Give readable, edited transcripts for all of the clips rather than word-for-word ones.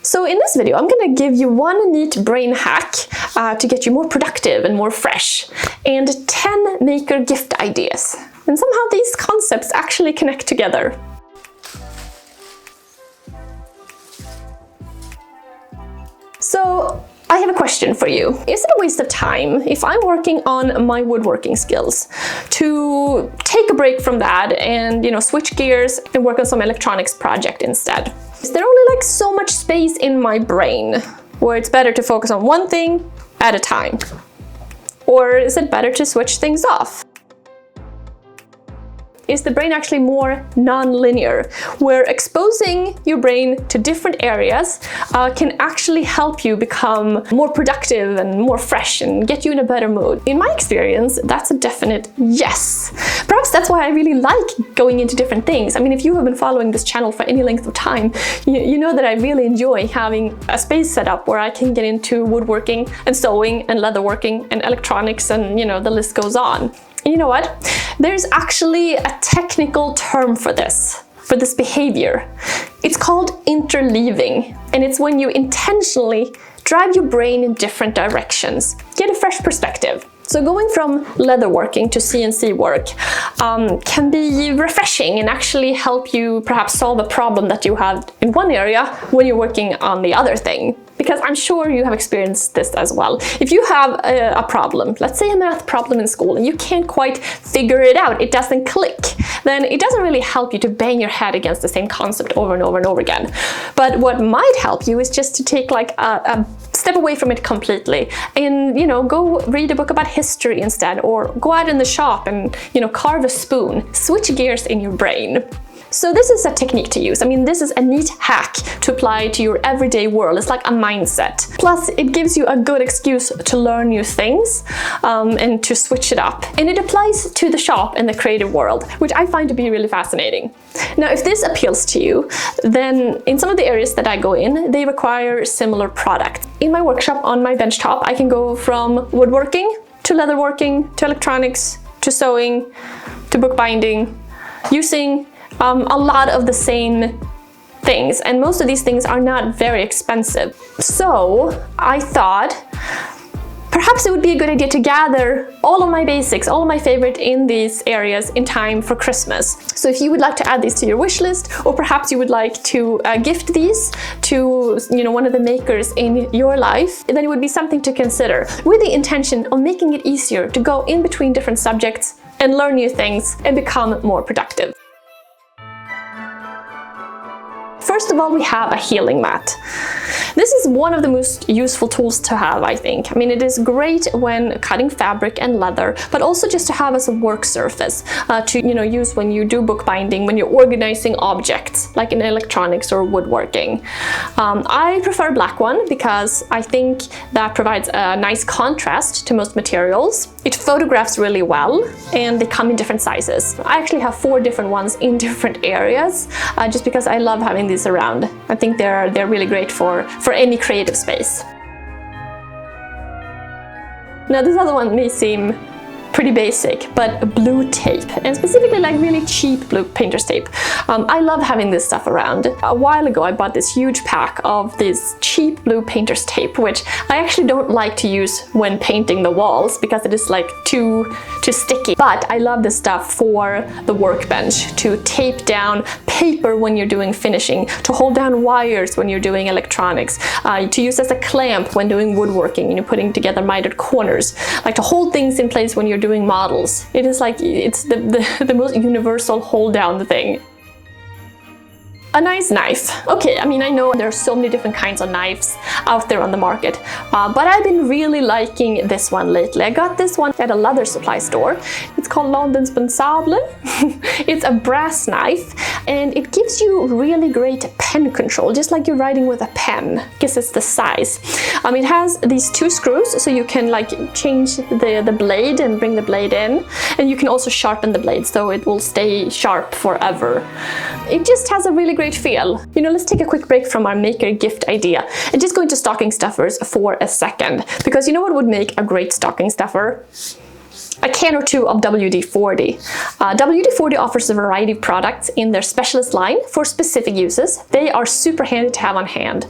So in this video, I'm gonna give you one neat brain hack to get you more productive and more fresh, and 10 maker gift ideas. And somehow these concepts actually connect together. So I have a question for you. Is it a waste of time if I'm working on my woodworking skills to take a break from that and, switch gears and work on some electronics project instead? Is there only like so much space in my brain where it's better to focus on one thing at a time? Or is it better to switch things off? Is the brain actually more non-linear, where exposing your brain to different areas can actually help you become more productive and more fresh and get you in a better mood? In my experience, that's a definite yes. Perhaps that's why I really like going into different things. I mean, if you have been following this channel for any length of time, you know that I really enjoy having a space set up where I can get into woodworking and sewing and leatherworking and electronics and, the list goes on. You know what? There's actually a technical term for this behavior. It's called interleaving, and it's when you intentionally drive your brain in different directions, get a fresh perspective. So going from leatherworking to CNC work can be refreshing and actually help you perhaps solve a problem that you have in one area when you're working on the other thing. Because I'm sure you have experienced this as well. If you have a problem, let's say a math problem in school, and you can't quite figure it out, it doesn't click, then it doesn't really help you to bang your head against the same concept over and over and over again. But what might help you is just to take like a step away from it completely and, go read a book about history instead, or go out in the shop and, carve a spoon. Switch gears in your brain. So this is a technique to use. I mean, this is a neat hack to apply to your everyday world. It's like a mindset. Plus, it gives you a good excuse to learn new things and to switch it up. And it applies to the shop and the creative world, which I find to be really fascinating. Now, if this appeals to you, then in some of the areas that I go in, they require similar products. In my workshop on my benchtop, I can go from woodworking to leatherworking to electronics to sewing to bookbinding, using a lot of the same things, and most of these things are not very expensive. So I thought perhaps it would be a good idea to gather all of my basics, all of my favorite in these areas in time for Christmas. So if you would like to add these to your wish list, or perhaps you would like to gift these to one of the makers in your life, then it would be something to consider, with the intention of making it easier to go in between different subjects and learn new things and become more productive. First of all, we have a healing mat. This is one of the most useful tools to have, I think. I mean, it is great when cutting fabric and leather, but also just to have as a work surface to use when you do bookbinding, when you're organizing objects, like in electronics or woodworking. I prefer a black one because I think that provides a nice contrast to most materials. It photographs really well, and they come in different sizes. I actually have 4 different ones in different areas, just because I love having these around. I think they're really great for any creative space. Now, this other one may seem pretty basic, but blue tape, and specifically like really cheap blue painter's tape. I love having this stuff around. A while ago I bought this huge pack of this cheap blue painter's tape, which I actually don't like to use when painting the walls because it is like too sticky. But I love this stuff for the workbench, to tape down paper when you're doing finishing, to hold down wires when you're doing electronics, to use as a clamp when doing woodworking, putting together mitered corners, like to hold things in place when you're doing models. It is like, it's the most universal hold down thing. A nice knife. Okay, I mean, I know there are so many different kinds of knives out there on the market, but I've been really liking this one lately. I got this one at a leather supply store. It's called L'indispensable. It's a brass knife, and it gives you really great pen control, just like you're writing with a pen. I guess it's the size. It has these 2 screws, so you can like change the blade and bring the blade in, and you can also sharpen the blade so it will stay sharp forever. It just has a really great feel. Let's take a quick break from our maker gift idea and just go into stocking stuffers for a second, because you know what would make a great stocking stuffer? a can or two of WD-40. WD-40 offers a variety of products in their specialist line for specific uses. They are super handy to have on hand.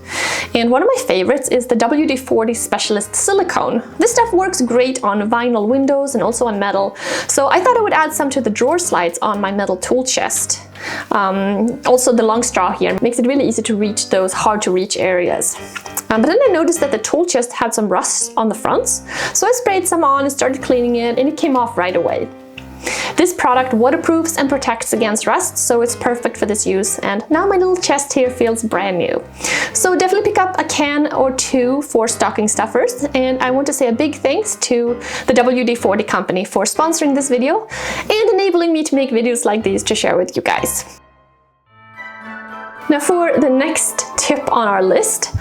And one of my favorites is the WD-40 Specialist Silicone. This stuff works great on vinyl windows and also on metal. So I thought I would add some to the drawer slides on my metal tool chest. Also the long straw here makes it really easy to reach those hard to reach areas. But then I noticed that the tool chest had some rust on the fronts, so I sprayed some on and started cleaning it, and it came off right away. This product waterproofs and protects against rust, so it's perfect for this use, and now my little chest here feels brand new. So definitely pick up a can or two for stocking stuffers, and I want to say a big thanks to the WD-40 company for sponsoring this video and enabling me to make videos like these to share with you guys. Now for the next tip on our list,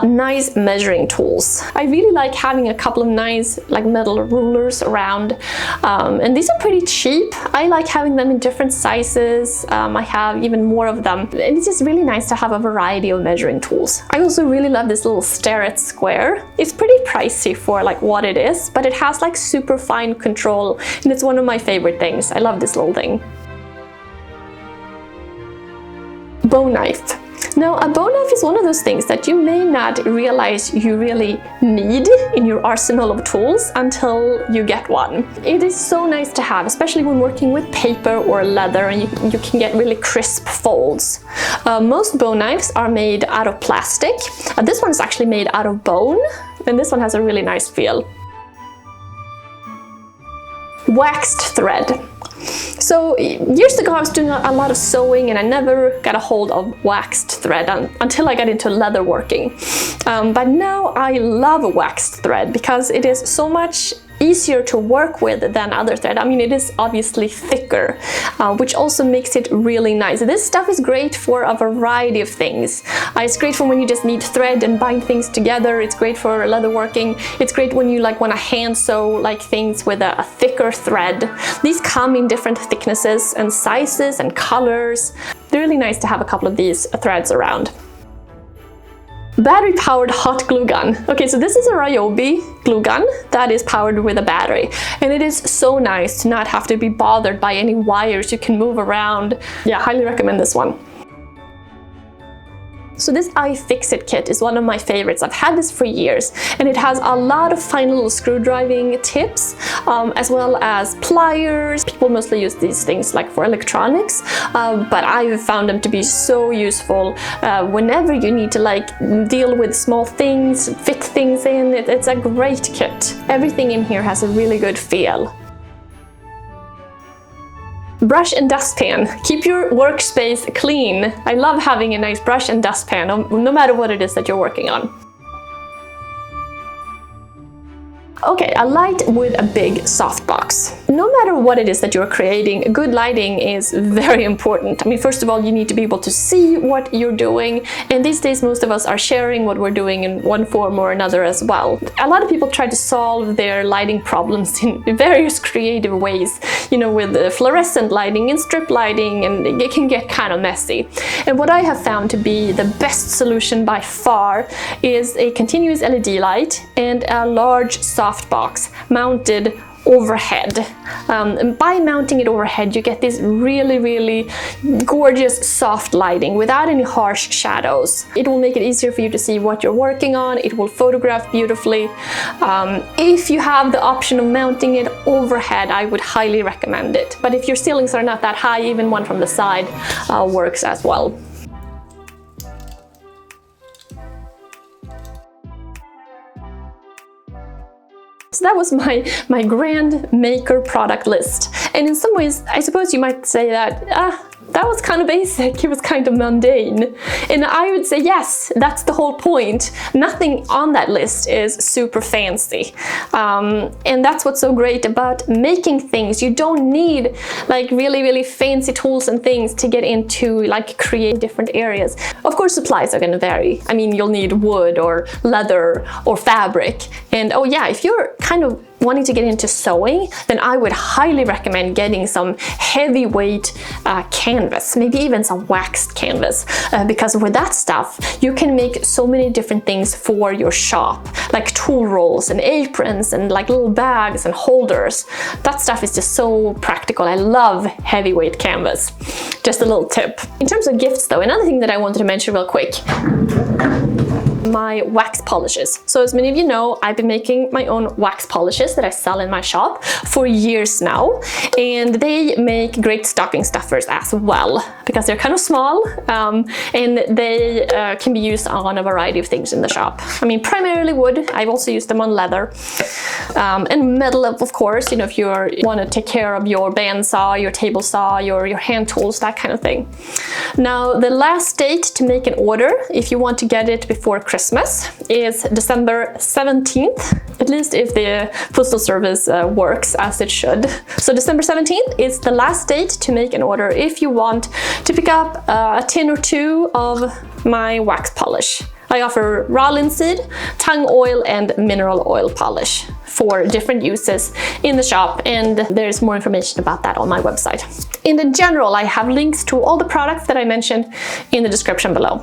nice measuring tools. I really like having a couple of nice metal rulers around, and these are pretty cheap. I like having them in different sizes. I have even more of them, and it's just really nice to have a variety of measuring tools. I also really love this little Starrett square. It's pretty pricey for what it is, but it has super fine control, and it's one of my favorite things. I love this little thing. Bow knife. Now, a bow knife is one of those things that you may not realize you really need in your arsenal of tools until you get one. It is so nice to have, especially when working with paper or leather, and you can get really crisp folds. Most bow knives are made out of plastic. This one is actually made out of bone, and this one has a really nice feel. Waxed thread. So years ago I was doing a lot of sewing, and I never got a hold of waxed thread until I got into leather working. But now I love waxed thread because it is so much easier to work with than other thread. I mean, it is obviously thicker, which also makes it really nice. This stuff is great for a variety of things. It's great for when you just need thread and bind things together. It's great for leather working. It's great when you want to hand sew things with a thicker thread. These come in different thicknesses and sizes and colors. They're really nice to have a couple of these threads around. Battery-powered hot glue gun. Okay, so this is a Ryobi glue gun that is powered with a battery, and it is so nice to not have to be bothered by any wires you can move around. Yeah, highly recommend this one. So this Ifixit Kit is one of my favorites. I've had this for years, and it has a lot of fine little screwdriving tips, as well as pliers. People mostly use these things for electronics, but I've found them to be so useful whenever you need to deal with small things, fit things in. It's a great kit. Everything in here has a really good feel. Brush and dustpan. Keep your workspace clean. I love having a nice brush and dustpan, no matter what it is that you're working on. Okay, a light with a big softbox. No matter what it is that you're creating, good lighting is very important. I mean, first of all, you need to be able to see what you're doing, and these days most of us are sharing what we're doing in one form or another as well. A lot of people try to solve their lighting problems in various creative ways, with fluorescent lighting and strip lighting, and it can get kind of messy. And what I have found to be the best solution by far is a continuous LED light and a large softbox mounted overhead. And by mounting it overhead, you get this really, really gorgeous soft lighting without any harsh shadows. It will make it easier for you to see what you're working on. It will photograph beautifully. If you have the option of mounting it overhead, I would highly recommend it. But if your ceilings are not that high, even one from the side works as well. So that was my grand maker product list. And in some ways, I suppose you might say that, that was kind of basic, it was kind of mundane. And I would say yes, that's the whole point. Nothing on that list is super fancy. And that's what's so great about making things. You don't need really, really fancy tools and things to get into create different areas. Of course, supplies are gonna vary. I mean, you'll need wood or leather or fabric. And oh yeah, if you're kind of wanting to get into sewing, then I would highly recommend getting some heavyweight canvas, maybe even some waxed canvas, because with that stuff you can make so many different things for your shop, like tool rolls and aprons and like little bags and holders. That stuff is just so practical. I love heavyweight canvas. Just a little tip. In terms of gifts though, another thing that I wanted to mention real quick, my wax polishes. So as many of you know, I've been making my own wax polishes that I sell in my shop for years now, and they make great stocking stuffers as well, because they're kind of small, and they can be used on a variety of things in the shop. I mean, primarily wood. I've also used them on leather, and metal, of course, you know, if you want to take care of your bandsaw, your table saw, your hand tools, that kind of thing. Now, the last date to make an order, if you want to get it before Christmas, is December 17th, at least if the postal service works as it should. So December 17th is the last date to make an order if you want to pick up a tin or two of my wax polish. I offer raw linseed, tung oil, and mineral oil polish for different uses in the shop, and there's more information about that on my website. In the general, I have links to all the products that I mentioned in the description below.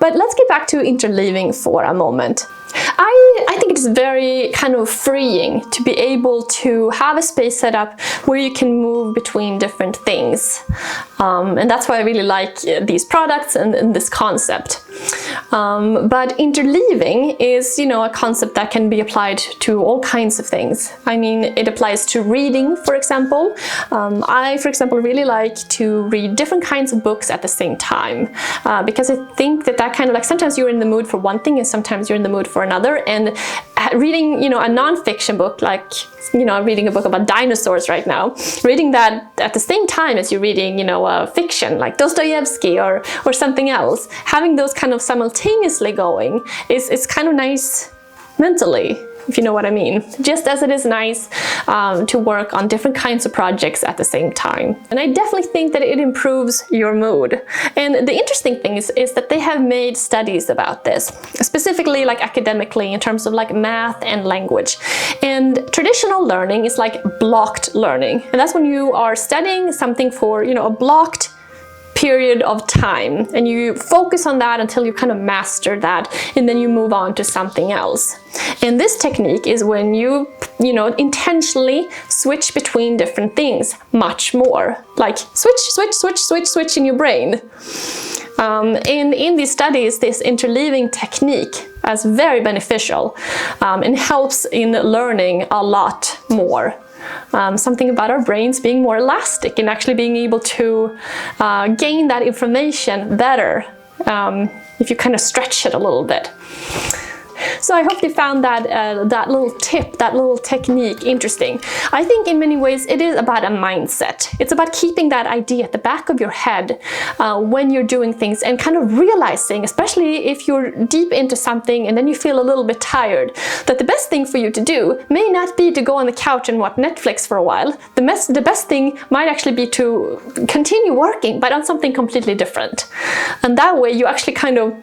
But let's get back to interleaving for a moment. I think it's very kind of freeing to be able to have a space set up where you can move between different things. And that's why I really like these products and this concept. But interleaving is, you know, a concept that can be applied to all kinds of things. I mean, it applies to reading, for example. I, for example, really like to read different kinds of books at the same time, because I think that kind of, like, sometimes you're in the mood for one thing and sometimes you're in the mood for another. And reading, you know, a non-fiction book, like, you know, I'm reading a book about dinosaurs right now, reading that at the same time as you're reading, you know, fiction like Dostoevsky or something else, having those kind of simultaneously going is kind of nice mentally, if you know what I mean. Just as it is nice to work on different kinds of projects at the same time. And I definitely think that it improves your mood. And the interesting thing is that they have made studies about this, specifically like academically in terms of like math and language. And traditional learning is like blocked learning. And that's when you are studying something for, you know, a blocked period of time, and you focus on that until you kind of master that, and then you move on to something else. And this technique is when you know, intentionally switch between different things much more, like switch in your brain. And in these studies, this interleaving technique is very beneficial and helps in learning a lot more. Something about our brains being more elastic and actually being able to gain that information better if you kind of stretch it a little bit. So I hope you found that that little tip, that little technique interesting. I think in many ways it is about a mindset. It's about keeping that idea at the back of your head when you're doing things, and kind of realizing, especially if you're deep into something and then you feel a little bit tired, that the best thing for you to do may not be to go on the couch and watch Netflix for a while. The best thing might actually be to continue working, but on something completely different. And that way you actually kind of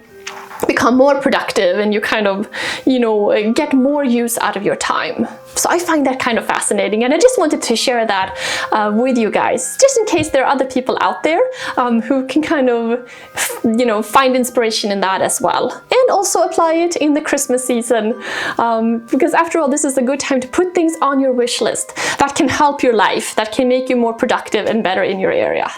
become more productive, and you kind of, you know, get more use out of your time. So I find that kind of fascinating, and I just wanted to share that with you guys, just in case there are other people out there who can kind of, you know, find inspiration in that as well, and also apply it in the Christmas season, because after all, this is a good time to put things on your wish list that can help your life, that can make you more productive and better in your area,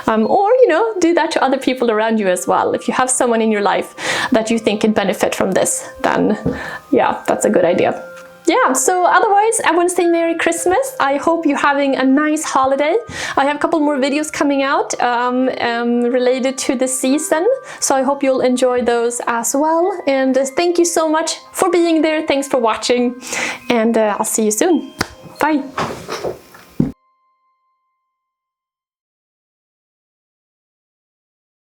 or, you know, do that to other people around you as well. If you have someone in your life that you think could benefit from this, then yeah, that's a good idea. Yeah, so otherwise I want to say Merry Christmas. I hope you're having a nice holiday. I have a couple more videos coming out related to the season, so I hope you'll enjoy those as well. And thank you so much for being there. Thanks for watching, and I'll see you soon. Bye.